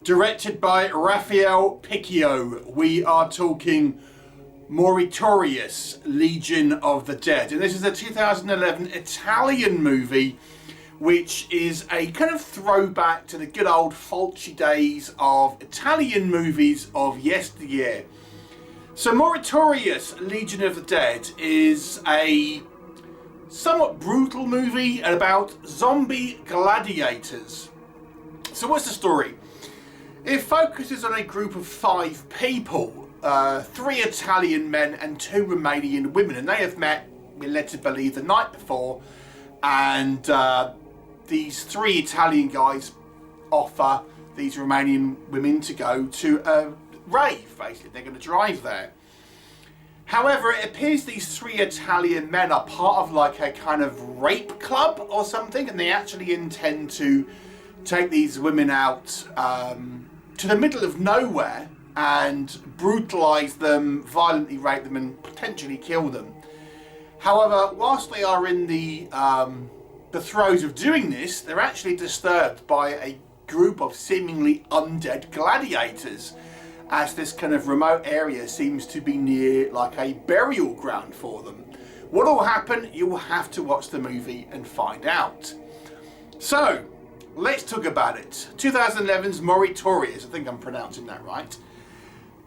directed by Raphael Picchio. We are talking Morituris, Legion of the Dead. And this is a 2011 Italian movie, which is a kind of throwback to the good old Fulci days of Italian movies of yesteryear. So Morituris, Legion of the Dead is a somewhat brutal movie about zombie gladiators. So what's the story? It focuses on a group of 5 people, 3 Italian men and 2 Romanian women, and they have met, we're led to believe, the night before, and these 3 Italian guys offer these Romanian women to go to a rave, basically. They're going to drive there. However, it appears these 3 Italian men are part of like a kind of rape club or something, and they actually intend to take these women out to the middle of nowhere and brutalise them, violently rape them and potentially kill them. However, whilst they are in the throes of doing this, they're actually disturbed by a group of seemingly undead gladiators, as this kind of remote area seems to be near like a burial ground for them. What will happen? You will have to watch the movie and find out. So, let's talk about it. 2011's Morituris, I think I'm pronouncing that right.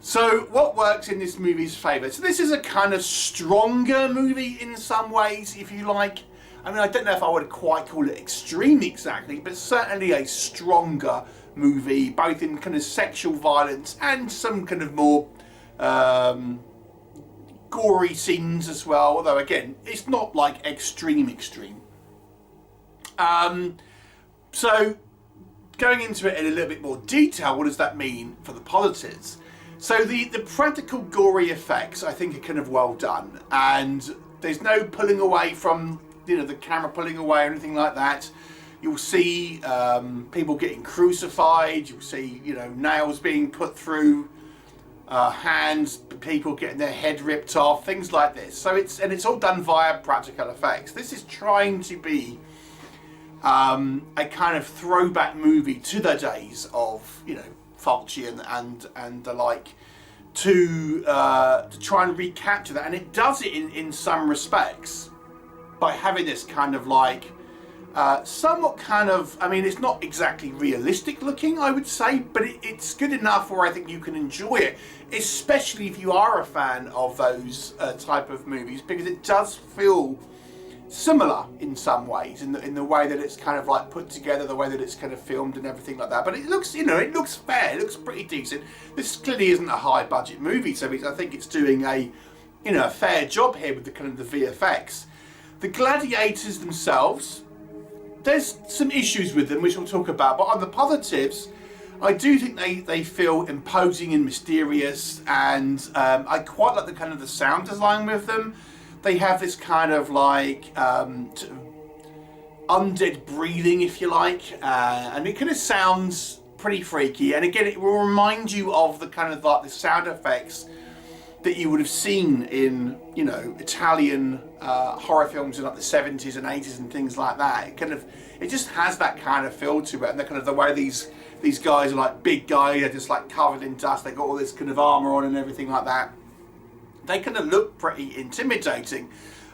So, what works in this movie's favour? So this is a kind of stronger movie in some ways, if you like. I mean, I don't know if I would quite call it extreme exactly, but certainly a stronger movie, both in kind of sexual violence and some kind of more gory scenes as well. Although, again, it's not like extreme. So, going into it in a little bit more detail, what does that mean for the positives? So the practical gory effects, I think, are kind of well done, and there's no pulling away from, you know, the camera pulling away or anything like that. You'll see people getting crucified. You'll see, you know, nails being put through hands, people getting their head ripped off, things like this. So it's all done via practical effects. This is trying to be a kind of throwback movie to the days of, you know, Fulci and the like, to try and recapture that, and it does it in some respects by having this kind of like somewhat kind of, I mean, it's not exactly realistic looking, I would say, but it's good enough where I think you can enjoy it, especially if you are a fan of those type of movies, because it does feel similar in some ways, in the way that it's kind of like put together, the way that it's kind of filmed and everything like that. But it looks, you know, it looks fair, it looks pretty decent. This clearly isn't a high budget movie, so I think it's doing a, you know, a fair job here with the kind of the VFX. The gladiators themselves, there's some issues with them which we'll talk about, but on the positives, I do think they feel imposing and mysterious, and I quite like the kind of the sound design with them. They have this kind of like undead breathing, if you like, and it kind of sounds pretty freaky. And again, it will remind you of the kind of like the sound effects that you would have seen in, you know, Italian horror films in like the 70s and 80s and things like that. It just has that kind of feel to it, and the kind of the way these guys are like big guys, they're just like covered in dust. They got all this kind of armor on and everything like that. They kind of look pretty intimidating.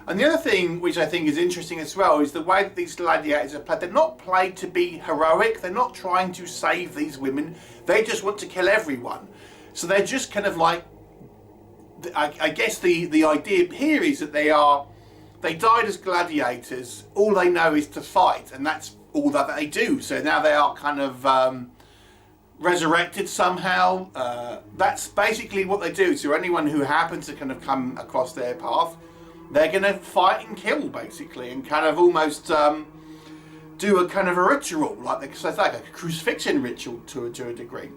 And the other thing which I think is interesting as well is the way that these gladiators are played. They're not played to be heroic. They're not trying to save these women. They just want to kill everyone. So they're just kind of like, I guess the idea here is that they died as gladiators. All they know is to fight, and that's all that they do. So now they are kind of resurrected somehow. That's basically what they do. So anyone who happens to kind of come across their path, they're going to fight and kill, basically, and kind of almost do a kind of a ritual, so it's like a crucifixion ritual to a degree,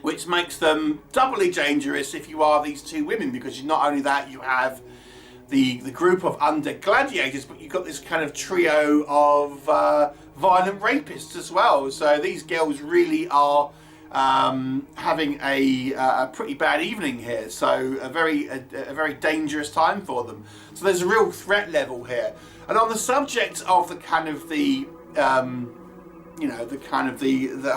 which makes them doubly dangerous if you are these 2 women, because not only that, you have the group of undead gladiators, but you've got this kind of trio of violent rapists as well. So these girls really are having a pretty bad evening here. So a very dangerous time for them. So there's a real threat level here. And on the subject of the kind of the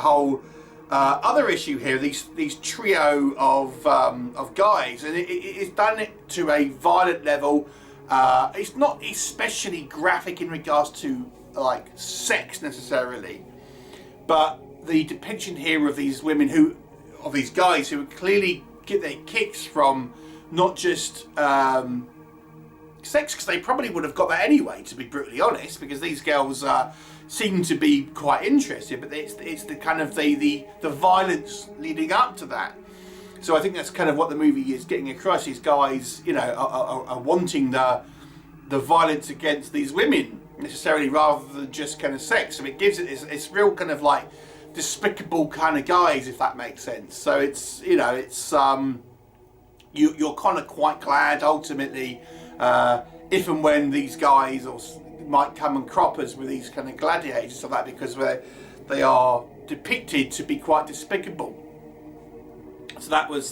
whole other issue here, these trio of guys, and it's done it to a violent level. It's not especially graphic in regards to like sex necessarily, but the depiction here of these women of these guys who clearly get their kicks from not just sex, because they probably would have got that anyway, to be brutally honest, because these girls seem to be quite interested, but it's the kind of the violence leading up to that. So I think that's kind of what the movie is getting across. These guys, you know, are wanting the violence against these women necessarily, rather than just kind of sex. So it gives it's real kind of like despicable kind of guys, if that makes sense. So it's, you know, it's you're kind of quite glad ultimately if and when these guys might come and crop us with these kind of gladiators or that, because they are depicted to be quite despicable. So that was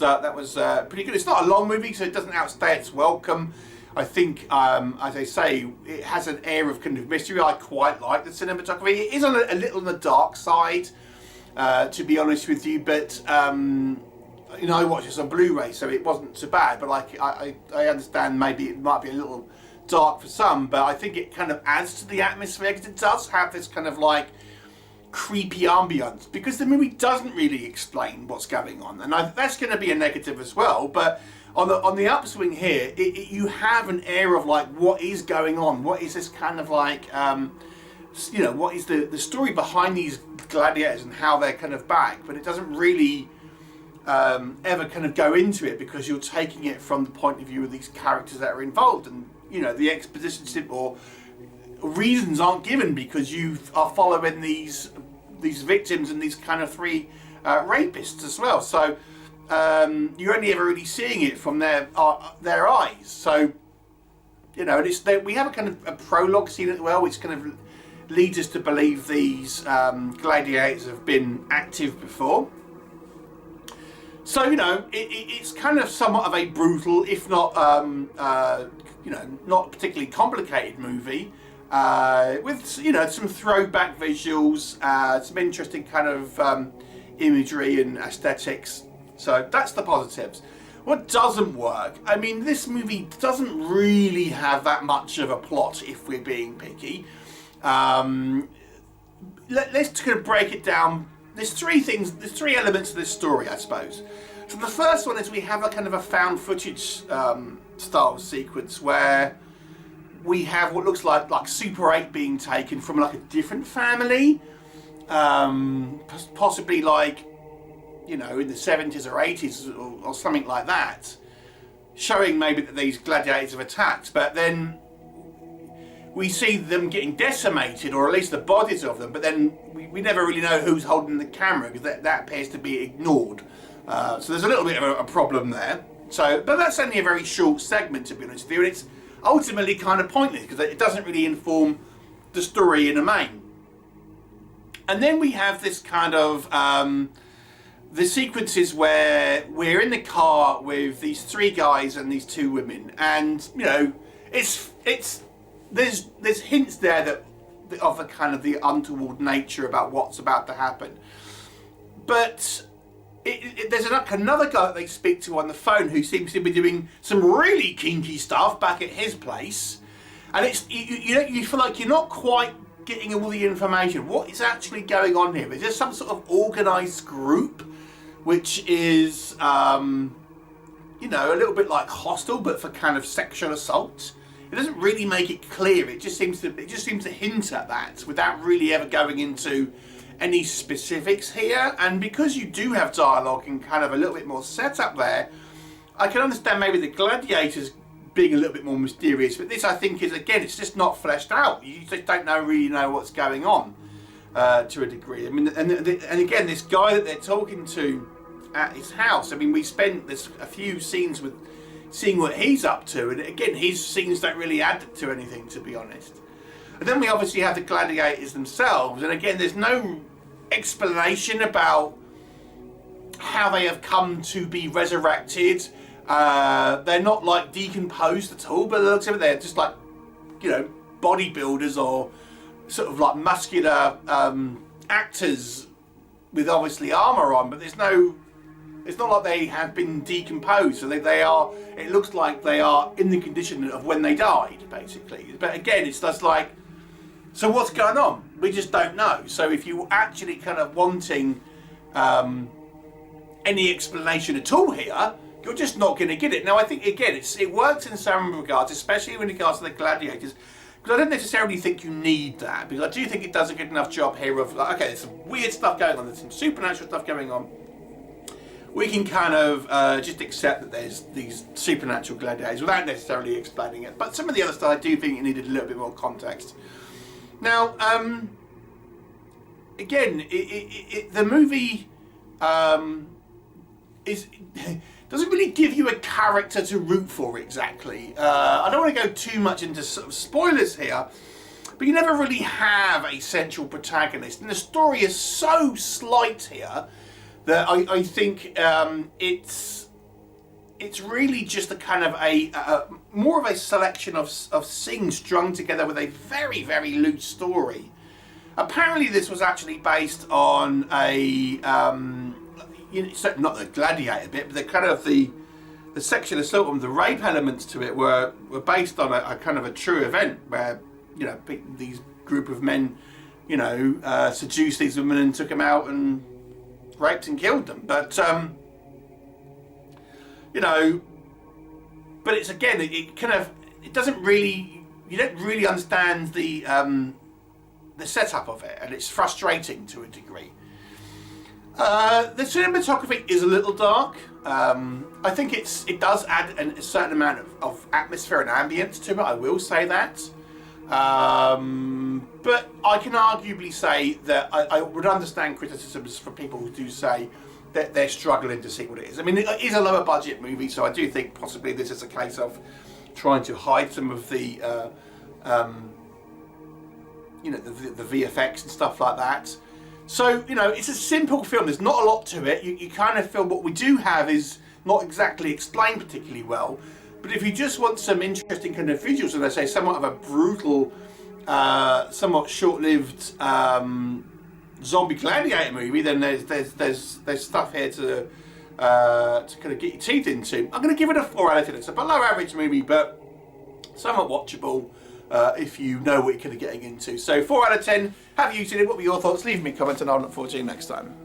pretty good. It's not a long movie, so it doesn't outstay its welcome. I think, as I say, it has an air of kind of mystery. I quite like the cinematography. It is a little on the dark side, to be honest with you, but you know, I watched this on Blu-ray, so it wasn't so bad. But like, I understand maybe it might be a little dark for some, but I think it kind of adds to the atmosphere, because it does have this kind of like creepy ambience, because the movie doesn't really explain what's going on, and that's going to be a negative as well. But on the upswing here, you have an air of like, what is going on? What is this kind of like, you know, what is the story behind these gladiators and how they're kind of back? But it doesn't really ever kind of go into it, because you're taking it from the point of view of these characters that are involved, and you know, the exposition or reasons aren't given, because you are following these victims and these kind of three rapists as well. So you're only ever really seeing it from their eyes. So, you know, and we have a kind of a prologue scene as well, which kind of leads us to believe these gladiators have been active before. So, you know, it's kind of somewhat of a brutal, if not, you know, not particularly complicated movie, with, you know, some throwback visuals, some interesting kind of imagery and aesthetics. So that's the positives. What doesn't work? I mean, this movie doesn't really have that much of a plot, if we're being picky. Let's kind of break it down. There's three elements to this story, I suppose. So the first one is we have a kind of a found footage style sequence where we have what looks like Super 8 being taken from like a different family, possibly like, you know, in the 70s or 80s or something like that, showing maybe that these gladiators have attacked, but then we see them getting decimated, or at least the bodies of them, but then we never really know who's holding the camera, because that appears to be ignored. So there's a little bit of a problem there. So, but that's only a very short segment, to be honest with you, and it's ultimately kind of pointless, because it doesn't really inform the story in a main. And then we have this kind of the sequences where we're in the car with these three guys and these two women, and you know, there's hints there that of a kind of the untoward nature about what's about to happen. But there's another guy that they speak to on the phone who seems to be doing some really kinky stuff back at his place, and you feel like you're not quite getting all the information. What is actually going on here? Is there some sort of organised group which is you know, a little bit like Hostel, but for kind of sexual assault? It doesn't really make it clear. It just seems to hint at that without really ever going into any specifics here. And because you do have dialogue and kind of a little bit more setup there, I can understand maybe the gladiators being a little bit more mysterious, but this, I think, is, again, it's just not fleshed out. You just don't really know what's going on to a degree. I mean, and again, this guy that they're talking to at his house, I mean, we spent a few scenes with seeing what he's up to, and again, his scenes don't really add to anything, to be honest. And then we obviously have the gladiators themselves, and again, there's no explanation about how they have come to be resurrected. They're not like decomposed at all, but it looks like they're just like, you know, bodybuilders or sort of like muscular actors with obviously armour on, but there's no. It's not like they have been decomposed, so they are. It looks like they are in the condition of when they died, basically. But again, it's just like, so what's going on? We just don't know. So if you're actually kind of wanting any explanation at all here, you're just not going to get it. Now, I think again, it works in some regards, especially in regards to the Gladiators. Because I don't necessarily think you need that, because I do think it does a good enough job here of like, okay, there's some weird stuff going on, there's some supernatural stuff going on. We can kind of just accept that there's these supernatural gladiators without necessarily explaining it. But some of the other stuff I do think it needed a little bit more context. Now, again, the movie doesn't really give you a character to root for exactly. I don't want to go too much into sort of spoilers here, but you never really have a central protagonist. And the story is so slight here that I think it's really just a kind of a more of a selection of scenes strung together with a very, very loose story. Apparently this was actually based on a, not the Gladiator bit, but the kind of the sexual assault and the rape elements to it were based on a kind of a true event where, these group of men, seduced these women and took them out and raped and killed them. But but it's again, it doesn't really, you don't really understand the setup of it, and it's frustrating to a degree. The cinematography is a little dark. I think it does add a certain amount of atmosphere and ambience to it, I will say that. But I can arguably say that I would understand criticisms from people who do say that they're struggling to see what it is. I mean, it is a lower budget movie, so I do think possibly this is a case of trying to hide some of the the VFX and stuff like that. So, it's a simple film. There's not a lot to it. You kind of feel what we do have is not exactly explained particularly well. But if you just want some interesting kind of visuals, and I say somewhat of a brutal, somewhat short-lived zombie gladiator movie, then there's stuff here to kind of get your teeth into. I'm going to give it a 4 out of 10. It's a below average movie, but somewhat watchable if you know what you're kind of getting into. So 4 out of 10. Have you seen it? What were your thoughts? Leave me a comment, and I'll look forward to you next time.